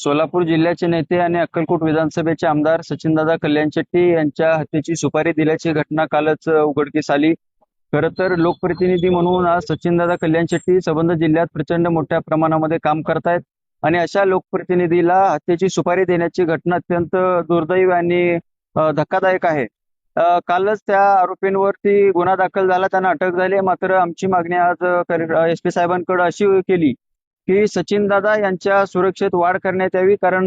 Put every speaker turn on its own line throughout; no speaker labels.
सोलापूर जिल्ह्याचे नेते आणि अक्कलकोट विधानसभेचे आमदार सचिनदादा कल्याण शेट्टी यांच्या हत्येची सुपारी दिल्याची घटना कालच उघडकीस आली। खरं तर लोकप्रतिनिधी म्हणून आज सचिनदादा कल्याण शेट्टी संबंध जिल्ह्यात प्रचंड मोठ्या प्रमाणामध्ये काम करतायत आणि अशा लोकप्रतिनिधीला हत्येची सुपारी देण्याची घटना अत्यंत दुर्दैवी आणि धक्कादायक आहे। कालच त्या आरोपींवरती गुन्हा दाखल झाला, त्यांना अटक झाली। मात्र आमची मागणी आज SP साहेबांकडे अशी केली की सचिनदादा यांच्या सुरक्षेत वाढ करण्यात यावी, कारण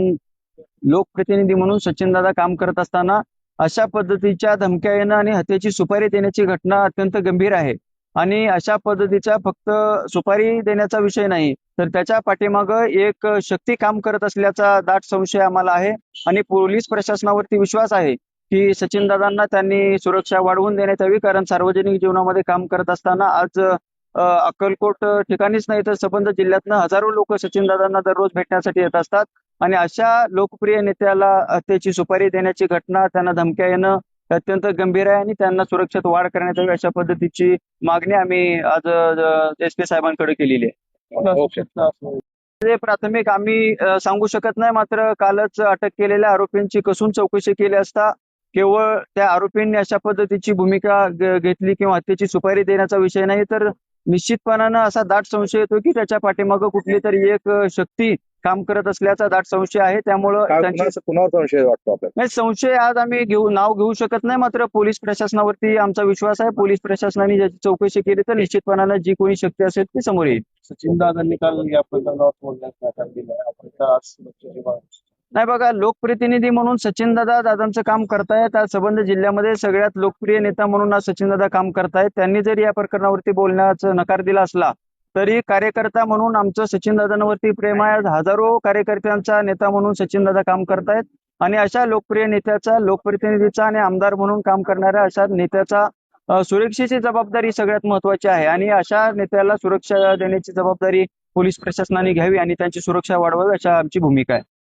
लोकप्रतिनिधी म्हणून सचिनदादा काम करत असताना अशा पद्धतीच्या धमक्या येणं आणि हत्येची सुपारी देण्याची घटना अत्यंत गंभीर आहे। आणि अशा पद्धतीचा फक्त सुपारी देण्याचा विषय नाही, तर त्याच्या पाठीमागं एक शक्ती काम करत असल्याचा दाट संशय आम्हाला आहे आणि पोलीस प्रशासनावरती विश्वास आहे की सचिनदादांना त्यांनी सुरक्षा वाढवून देण्यात यावी, कारण सार्वजनिक जीवनामध्ये काम करत असताना आज अक्कलकोट ठिकाणीच नाही तर संबंध जिल्ह्यातनं हजारो लोक सचिनदादांना दररोज भेटण्यासाठी येत असतात आणि अशा लोकप्रिय नेत्याला हत्येची सुपारी देण्याची घटना, त्यांना धमक्या येणं अत्यंत गंभीर आहे आणि त्यांना सुरक्षेत वाढ करण्यात यावी अशा पद्धतीची मागणी आम्ही आज SP साहेबांकडे केलेली आहे। ते प्राथमिक आम्ही सांगू शकत नाही, मात्र कालच अटक केलेल्या आरोपींची कसून चौकशी केली असता केवळ त्या आरोपींनी अशा पद्धतीची भूमिका घेतली किंवा हत्येची सुपारी देण्याचा विषय नाही, तर निश्चितपणानं असा दाट संशय येतो की त्याच्या पाठीमागं कुठली तरी एक शक्ती काम करत असल्याचा दाट संशय आहे। त्यामुळं
कुणावर संशय वाटतो आपल्याला?
नाही, संशय आज आम्ही नाव घेऊ शकत नाही, मात्र पोलीस प्रशासनावरती आमचा विश्वास आहे। पोलीस प्रशासनाने ज्याची चौकशी केली तर निश्चितपणानं जी कोणी शक्ती असेल ती समोर येईल।
सचिनदादांनी काल या प्रकरणावर बोलण्यास नकार दिलाय, आपण तर आज सुरक्षेची बाजू.
नाही बघा, लोकप्रतिनिधी म्हणून सचिनदादा दादांचं काम करतायत। आज संबंध जिल्ह्यामध्ये सगळ्यात लोकप्रिय नेता म्हणून आज सचिनदादा काम करतायत। त्यांनी जरी या प्रकरणावरती बोलण्याचा नकार दिला असला तरी कार्यकर्ता म्हणून आमचं सचिनदादांवरती प्रेम आहे। आज हजारो कार्यकर्त्यांचा नेता म्हणून सचिनदादा काम करतायत आणि अशा लोकप्रिय नेत्याचा, लोकप्रतिनिधीचा आणि आमदार म्हणून काम करणाऱ्या अशा नेत्याचा सुरक्षेची जबाबदारी सगळ्यात महत्वाची आहे आणि अशा नेत्याला सुरक्षा देण्याची जबाबदारी पोलीस प्रशासनाने घ्यावी आणि त्यांची सुरक्षा वाढवावी अशा आमची भूमिका आहे।